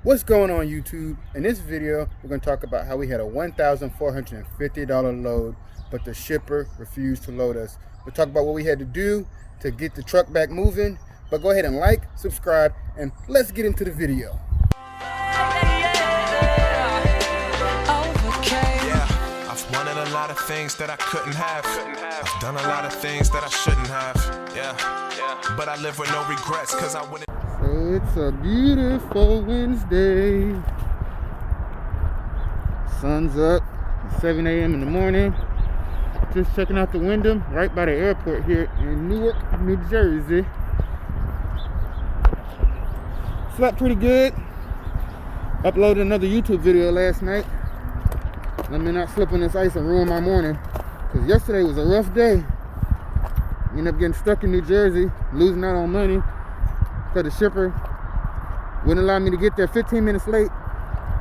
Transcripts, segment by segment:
What's going on YouTube? In this video, we're going to talk about how we had a $1,450 load, but the shipper refused to load us. We'll talk about what we had to do to get the truck back moving, but go ahead and like, subscribe, and let's get into the video. I've wanted a lot of things that I couldn't have. I've done a lot of things that I shouldn't have. But I live with no regrets because I wouldn't. So it's a beautiful Wednesday. Sun's up, 7 a.m. in the morning. Just checking out the window right by the airport here in Newark, New Jersey. Slept pretty good. Uploaded another YouTube video last night. Let me not slip on this ice and ruin my morning, because yesterday was a rough day. Ended up getting stuck in New Jersey, losing out on money because the shipper wouldn't allow me to get there 15 minutes late.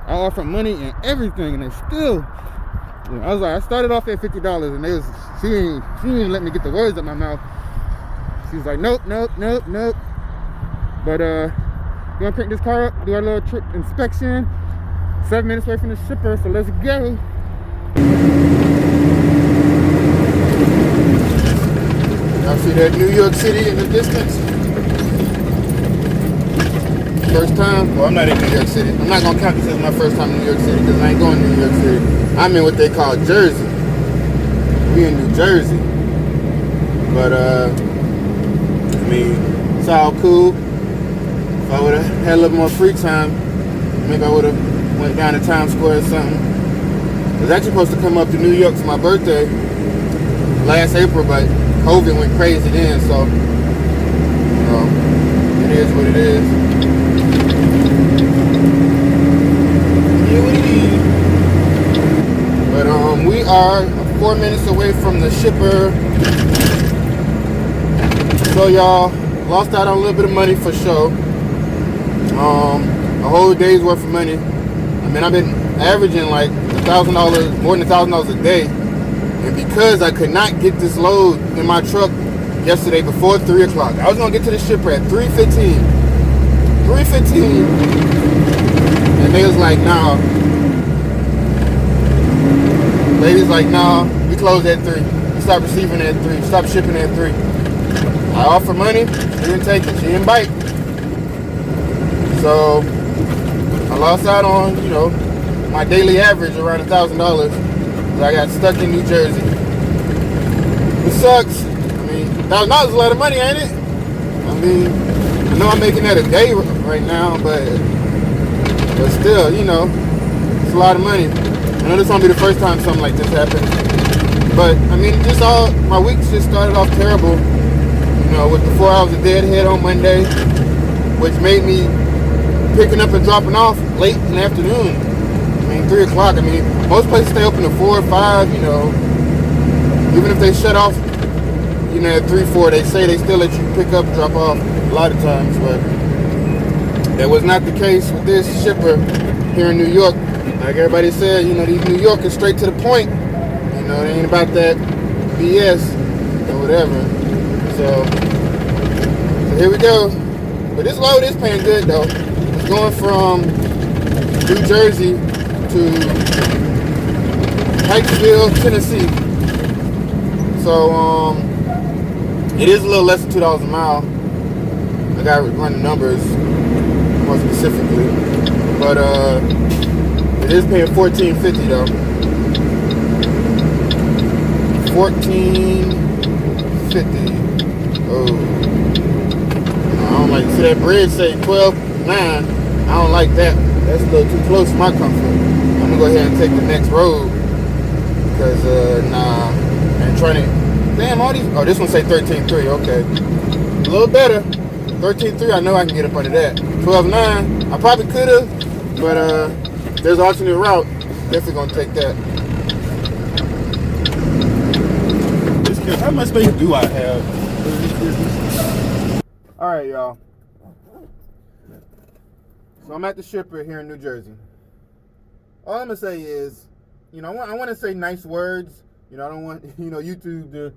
I offered money and everything, and they still, I was like, I started off at $50, and she didn't even let me get the words out my mouth. She was like, nope. But you wanna pick this car up, do our little trip inspection. 7 minutes away from the shipper, so let's go. Y'all see that New York City in the distance? First time? Well, I'm not in New York City. I'm not gonna count this as my first time in New York City because I ain't going to New York City. I'm in what they call Jersey. We in New Jersey. But I mean, it's all cool. If I would've had a little more free time, maybe I would've went down to Times Square or something. I was actually supposed to come up to New York for my birthday last April, but COVID went crazy then, so it is what it is. But we are 4 minutes away from the shipper. So y'all, lost out on a little bit of money for sure. A whole day's worth of money. I mean, I've been averaging like $1,000, more than $1,000 a day. And because I could not get this load in my truck yesterday before 3 o'clock, I was gonna get to the shipper at 3:15. 3:15. And they was like, nah. Ladies like, nah, we close at 3. We stop receiving at 3. Stop shipping at 3. I offered money, she didn't take it, she didn't bite. So I lost out on, my daily average around $1,000. I got stuck in New Jersey. It sucks. I mean, $1,000 is a lot of money, ain't it? I mean, I know I'm making that a day right now, but still, it's a lot of money. I know this won't be the first time something like this happens. But, I mean, my weeks just started off terrible. With the 4 hours of deadhead on Monday, which made me picking up and dropping off late in the afternoon. I mean, 3 o'clock. I mean, most places stay open to 4 or 5, Even if they shut off, at 3, 4, they say they still let you pick up, drop off a lot of times, but that was not the case with this shipper here in New York. Like everybody said, these New Yorkers straight to the point. They ain't about that BS or whatever. So here we go. But this load is paying good though. It's going from New Jersey to Pikesville, Tennessee. So it is a little less than $2 a mile. I gotta run the numbers more specifically, but it is paying $14.50 though. $14.50. Oh, I don't like. See that bridge say 12.9. I don't like that. That's a little too close to my comfort. I'm gonna go ahead and take the next road because nah, and trying to. Damn, all these. Oh, this one say 13.3. Okay, a little better. 13.3. I know I can get up under that. 12.9. I probably could have, but there's an alternate route. Definitely gonna take that. How much space do I have? All right, y'all. So I'm at the shipper here in New Jersey. All I'm gonna say is, I want to say nice words. I don't want YouTube to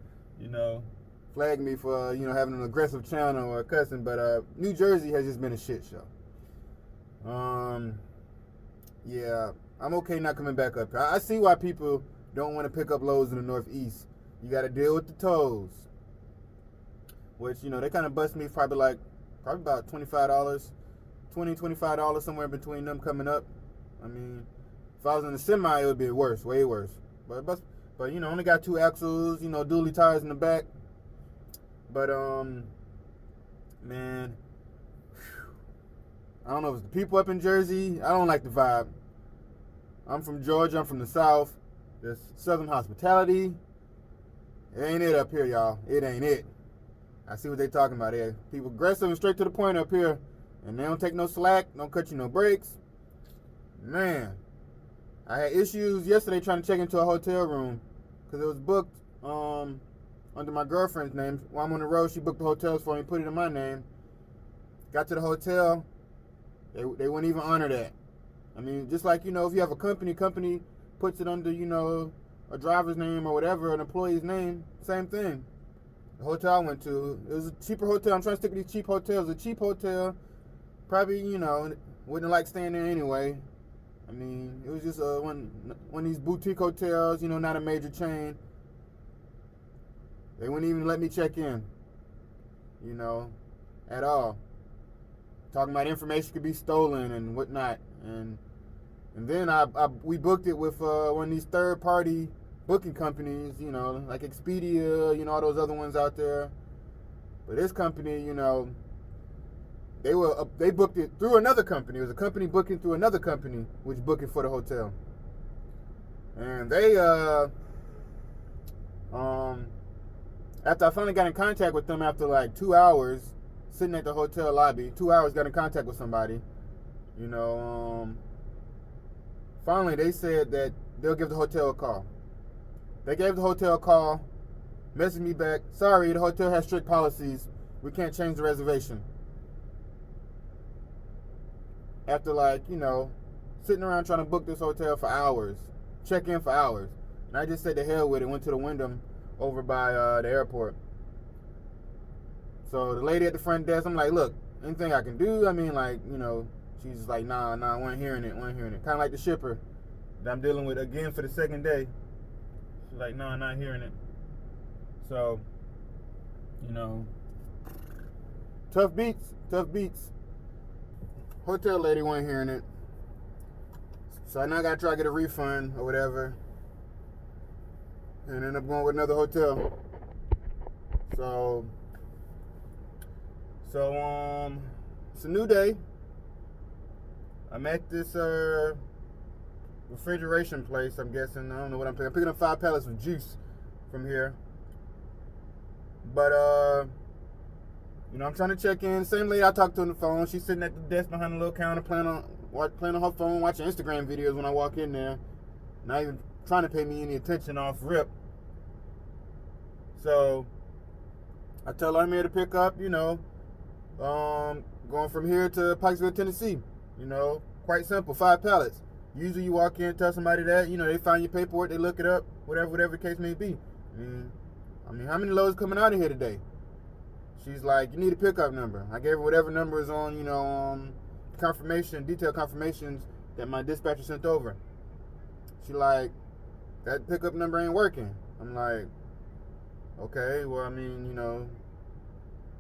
flag me for having an aggressive channel or cussing, but New Jersey has just been a shit show. yeah, I'm okay not coming back up here. I see why people don't want to pick up loads in the Northeast. You got to deal with the tolls, which, you know, they kind of bust me probably about $25, $25 somewhere between them coming up. I mean, if I was in the semi, it would be worse, way worse. But you know, only got 2 axles, you know, dually tires in the back. But man, I don't know if it's the people up in Jersey. I don't like the vibe. I'm from Georgia. I'm from the South. There's Southern hospitality. It ain't it up here, y'all. It ain't it. I see what they talking about here. People aggressive and straight to the point up here. And they don't take no slack. Don't cut you no breaks. Man, I had issues yesterday trying to check into a hotel room because it was booked under my girlfriend's name. While I'm on the road, she booked the hotels for me, put it in my name. Got to the hotel. They wouldn't even honor that. I mean, just like, you know, if you have a company puts it under, you know, a driver's name or whatever, an employee's name, same thing. The hotel I went to, it was a cheaper hotel. I'm trying to stick with these cheap hotels. A cheap hotel, probably, you know, wouldn't like staying there anyway. I mean, it was just one of these boutique hotels, you know, not a major chain. They wouldn't even let me check in, you know, at all. Talking about information could be stolen and whatnot. And then we booked it with one of these third-party booking companies, you know, like Expedia, you know, all those other ones out there. But this company, you know, they booked it through another company. It was a company booking through another company, which booked it for the hotel. And they, after I finally got in contact with them after like 2 hours sitting at the hotel lobby, 2 hours got in contact with somebody, you know, finally they said that they'll give the hotel a call. They gave the hotel a call, messaged me back, sorry, the hotel has strict policies. We can't change the reservation. After, like, you know, sitting around trying to book this hotel for hours, check in for hours. And I just said to hell with it, went to the Wyndham over by the airport. So the lady at the front desk, I'm like, look, anything I can do? I mean, like, you know, she's like, nah, I wasn't hearing it. Kind of like the shipper that I'm dealing with again for the second day. She's like, no, not hearing it. So, you know, tough beats. Hotel lady wasn't hearing it. So I now got to try to get a refund or whatever. And end up going with another hotel. So it's a new day. I'm at this refrigeration place, I'm guessing. I don't know what I'm picking. I'm picking up 5 pallets of juice from here. But you know, I'm trying to check in. Same lady I talked to on the phone. She's sitting at the desk behind the little counter playing on her phone, watching Instagram videos when I walk in there. Not even trying to pay me any attention off rip. So I tell her I'm here to pick up, you know, going from here to Pikesville, Tennessee. You know, quite simple, 5 pallets. Usually you walk in, tell somebody that, you know, they find your paperwork, they look it up, whatever the case may be. I mean, how many loads coming out of here today? She's like, you need a pickup number. I gave her whatever number is on, you know, detailed confirmations that my dispatcher sent over. She like, that pickup number ain't working. I'm like, okay, well, I mean, you know,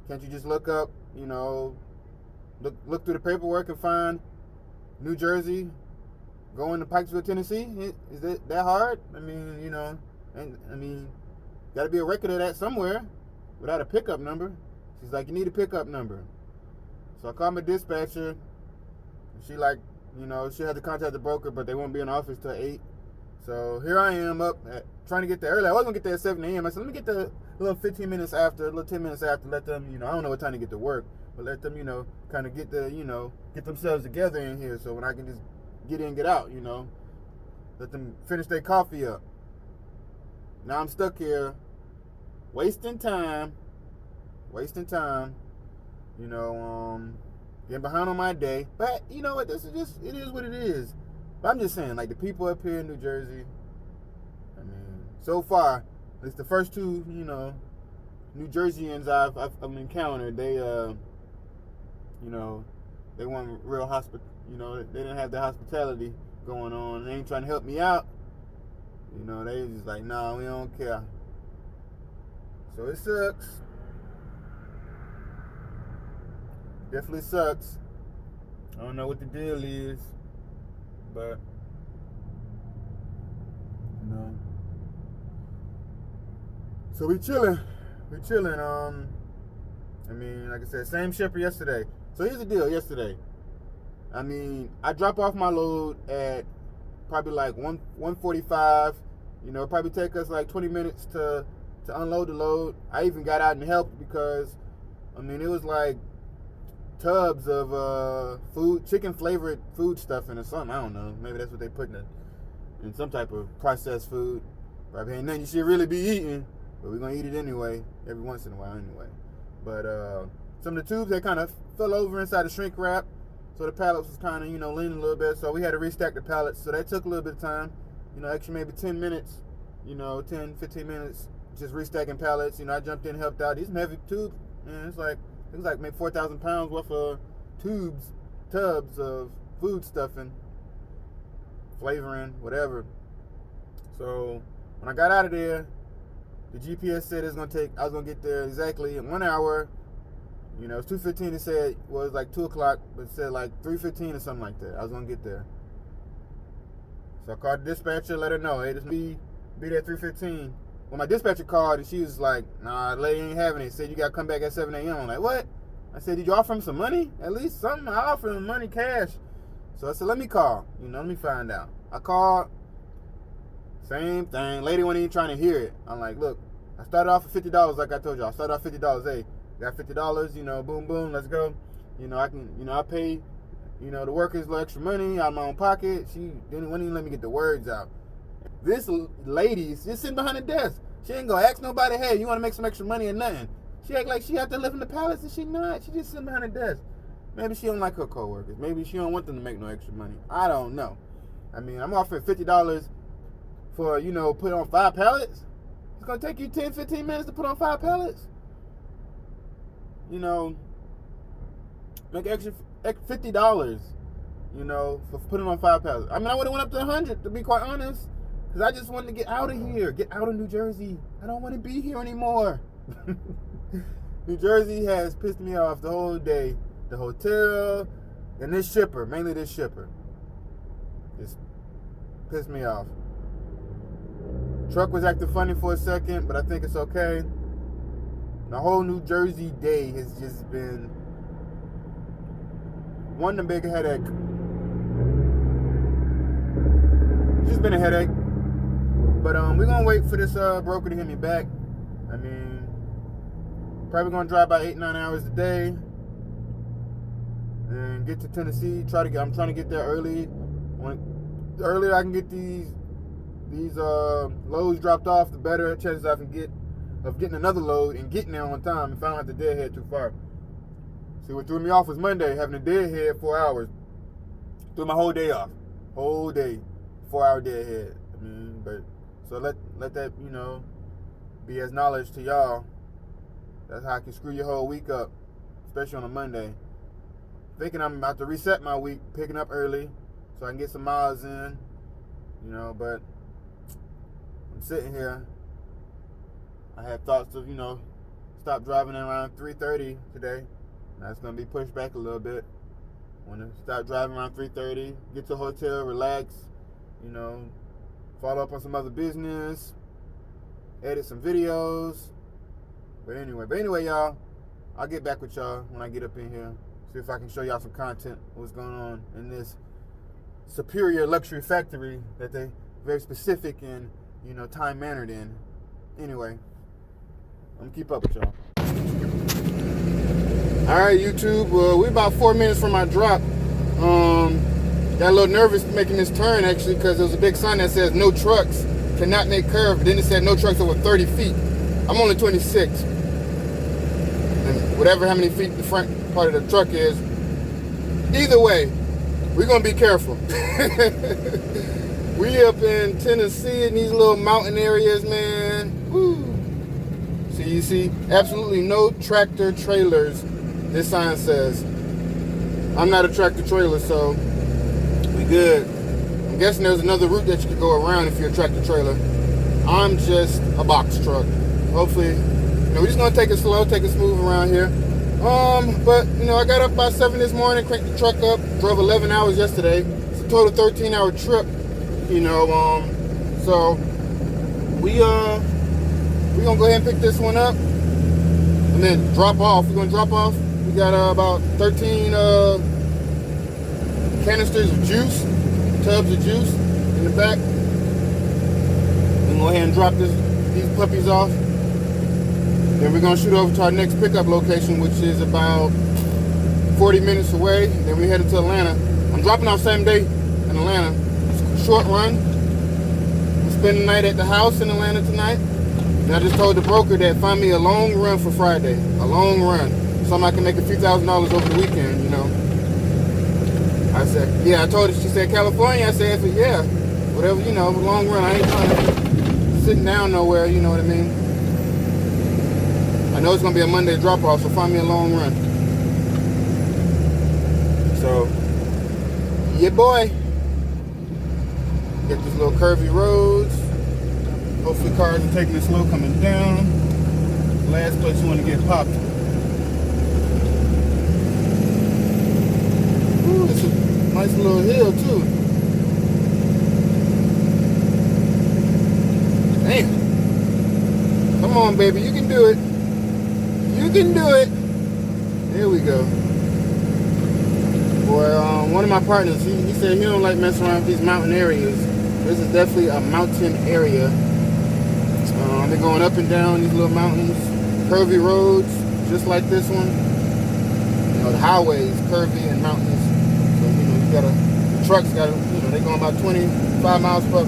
can't you just look up, you know, look through the paperwork and find New Jersey going to Pikesville, Tennessee? Is it that hard? I mean, you know, got to be a record of that somewhere without a pickup number. She's like, you need a pickup number. So I called my dispatcher. She like, you know, she had to contact the broker, but they won't be in the office till 8. So here I am up trying to get there early. I was going to get there at 7 a.m. I said, let me get there a little 10 minutes after, let them, you know, I don't know what time to get to work, but let them, you know, kind of get themselves together in here so when I can just get in, get out, you know. Let them finish their coffee up. Now I'm stuck here wasting time, you know, getting behind on my day. But you know what, it is what it is. But I'm just saying, like, the people up here in New Jersey, I mean, so far, it's the first 2, you know, New Jerseyans I've encountered. They, you know, they weren't real you know, they didn't have the hospitality going on. They ain't trying to help me out. You know, they was just like, nah, we don't care. So it sucks. Definitely sucks. I don't know what the deal is, but you know. So we chilling. I mean, like I said, same shipper yesterday. So here's the deal. Yesterday, I mean, I drop off my load at probably like 1:45. You know, it probably take us like 20 minutes to unload the load. I even got out and helped because, I mean, it was like tubs of chicken flavored food stuffing or something. I don't know. Maybe that's what they put in some type of processed food. Probably ain't nothing you should really be eating, but we're gonna eat it anyway, every once in a while anyway. But some of the tubes, they kind of fell over inside the shrink wrap, so the pallets was kind of, you know, leaning a little bit. So we had to restack the pallets. So that took a little bit of time, you know, extra maybe 10 minutes, you know, 10, 15 minutes, just restacking pallets. You know, I jumped in and helped out. These some heavy tubes, man. It was like maybe 4,000 pounds worth of tubs of food stuffing, flavoring, whatever. So when I got out of there, the GPS said I was gonna get there exactly in 1 hour. You know, it's 2:15. It said, well, it was like 2 o'clock, but it said like 3:15 or something like that. I was gonna get there. So I called the dispatcher, let her know, hey, just be there at 3:15. Well, my dispatcher called and she was like, nah, the lady ain't having it. Said you gotta come back at 7 a.m. I'm like, what? I said, did you offer him some money? At least something. I offered him money, cash. So I said, let me call. You know, let me find out. I called. Same thing. Lady wasn't even trying to hear it. I'm like, look, I started off at $50, like I told you. I started off $50. Hey, got $50, you know, boom, boom, let's go. You know, I pay, you know, the workers a little extra money out of my own pocket. She wouldn't even let me get the words out. This lady's just sitting behind the desk. She ain't gonna ask nobody, hey, you wanna make some extra money or nothing. She act like she have to live in the palace and she not. She just sitting behind the desk. Maybe she don't like her coworkers. Maybe she don't want them to make no extra money. I don't know. I mean, I'm offering $50 for, you know, put on 5 pallets. It's gonna take you 10, 15 minutes to put on 5 pallets. You know, make extra $50, you know, for putting on 5 pallets. I mean, I would have went up to 100, to be quite honest, because I just wanted to get out of here, get out of New Jersey. I don't want to be here anymore. New Jersey has pissed me off the whole day. The hotel and this shipper, mainly this shipper, just pissed me off. Truck was acting funny for a second, but I think it's okay. The whole New Jersey day has just been one big headache. Just been a headache. But we're gonna wait for this broker to hit me back. I mean, probably gonna drive about 8-9 hours a day and get to Tennessee. I'm trying to get there early. The earlier I can get these loads dropped off, the better chances I can get of getting another load and getting there on time if I don't have to deadhead too far. See, what threw me off was Monday, having a deadhead 4 hours. Threw my whole day off. Whole day, 4-hour deadhead. I mean, but so let that, you know, be as knowledge to y'all. That's how I can screw your whole week up, especially on a Monday. Thinking I'm about to reset my week, picking up early so I can get some miles in, you know, but I'm sitting here. I had thoughts of, you know, stop driving around 3:30 today. That's going to be pushed back a little bit. I want to stop driving around 3:30, get to a hotel, relax, you know, follow up on some other business, edit some videos. But anyway, y'all, I'll get back with y'all when I get up in here. See if I can show y'all some content, what's going on in this superior luxury factory that they very specific and, you know, time mannered in. Anyway, I'm gonna keep up with y'all. All right, YouTube. We're about 4 minutes from my drop. Got a little nervous making this turn actually because there was a big sign that says no trucks, cannot make curve. Then it said no trucks over 30 feet. I'm only 26. And whatever how many feet the front part of the truck is. Either way, we're gonna be careful. We up in Tennessee in these little mountain areas, man. Woo. See, you see, absolutely no tractor trailers. This sign says. I'm not a tractor trailer, so good. I'm guessing there's another route that you could go around if you're a tractor trailer. I'm just a box truck. Hopefully, we're just gonna take it slow, take it smooth around here. But I got up by 7 this morning, cranked the truck up, drove 11 hours yesterday. It's a total 13-hour trip. So we're gonna go ahead and pick this one up and then drop off. We're gonna drop off. We got about 13 canisters of juice, tubs of juice in the back. We're gonna go ahead and drop these puppies off. Then we're gonna shoot over to our next pickup location, which is about 40 minutes away. Then we headed to Atlanta. I'm dropping off same day in Atlanta. It's a short run. We'll spend the night at the house in Atlanta tonight. And I just told the broker that find me a long run for Friday. A long run. Something I can make a few $1,000s over the weekend, I said, yeah, I told her, she said, California. I said, yeah, whatever, a long run. I ain't trying to sit down nowhere, you know what I mean? I know it's going to be a Monday drop-off, so find me a long run. So, yeah, boy. Get these little curvy roads. Hopefully cars are taking it slow coming down. Last place you want to get popped. Ooh, it's a nice little hill, too. Damn. Come on, baby. You can do it. You can do it. There we go. Boy, one of my partners, he said he don't like messing around with these mountain areas. This is definitely a mountain area. I've been going up and down these little mountains, curvy roads, just like this one. The highways, curvy and mountains. So, the trucks got they're going about 25 miles per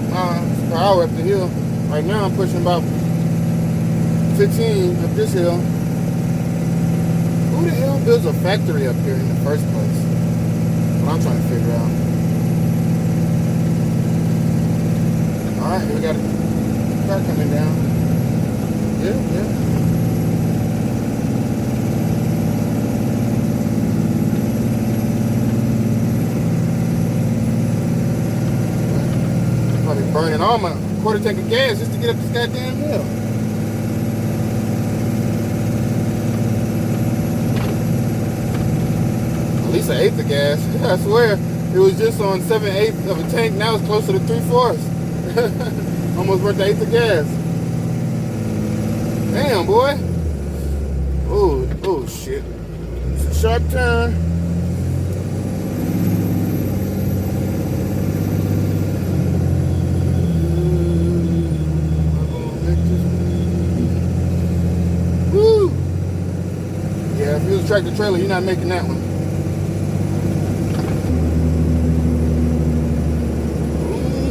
hour up the hill. Right now I'm pushing about 15 up this hill. Who the hell builds a factory up here in the first place? What I'm trying to figure out. Alright, here we got a car coming down. Yeah. Probably burning all my quarter tank of gas just to get up this goddamn hill. At least an eighth of gas. I swear, it was just on 7/8 of a tank. Now it's closer to 3/4. Almost worth the eighth of gas. Damn, boy. Oh shit. It's a sharp turn. Woo! Yeah, if you was a tractor trailer, you're not making that one.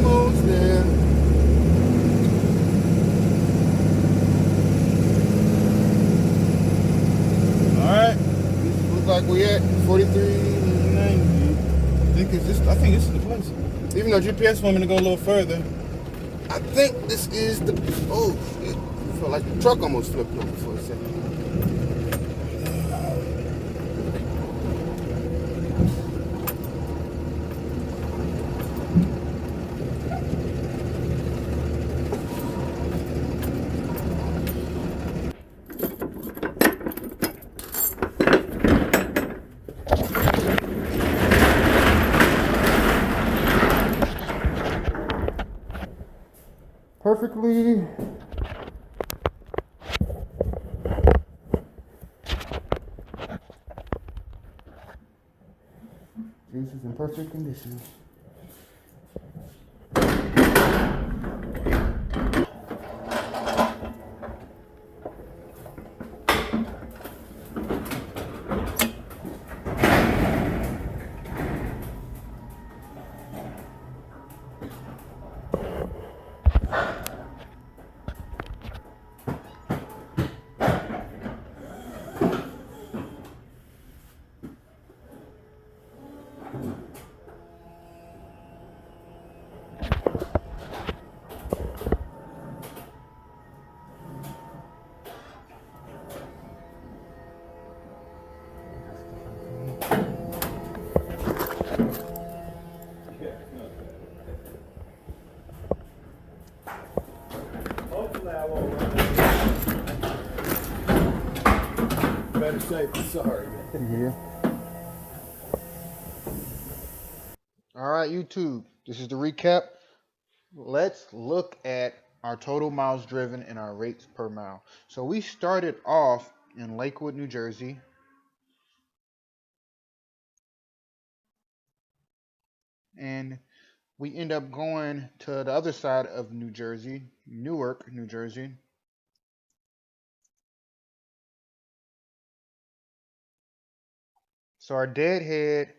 Almost there. Like we at 4390. I think this is the place. Even though GPS wanted me to go a little further, I think this is the. Oh shit! I felt like the truck almost flipped over for a second. Perfectly juice is in perfect condition. better shape. I'm sorry, man. Yeah. All right, YouTube. This is the recap. Let's look at our total miles driven and our rates per mile. So we started off in Lakewood, New Jersey. And we end up going to the other side of New Jersey, Newark, New Jersey. So our deadhead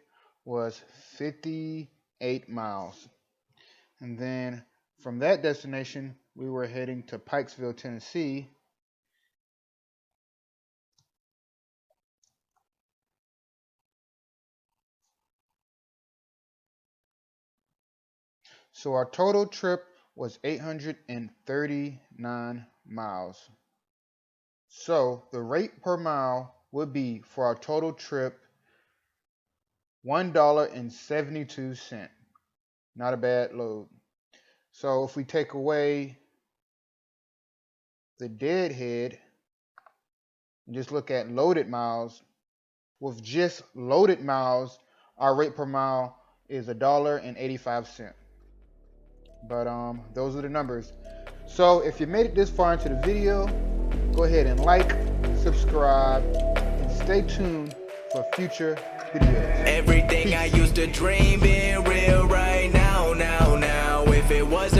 was 58 miles. And then from that destination, we were heading to Pikesville, Tennessee. So our total trip was 839 miles. So the rate per mile would be for our total trip $1.72. Not a bad load. So if we take away the deadhead and just look at loaded miles, with just loaded miles, our rate per mile is $1.85. But those are the numbers. So if you made it this far into the video, go ahead and like, subscribe, and stay tuned for future videos. Everything Peace. I used to dream being real right now. If it wasn't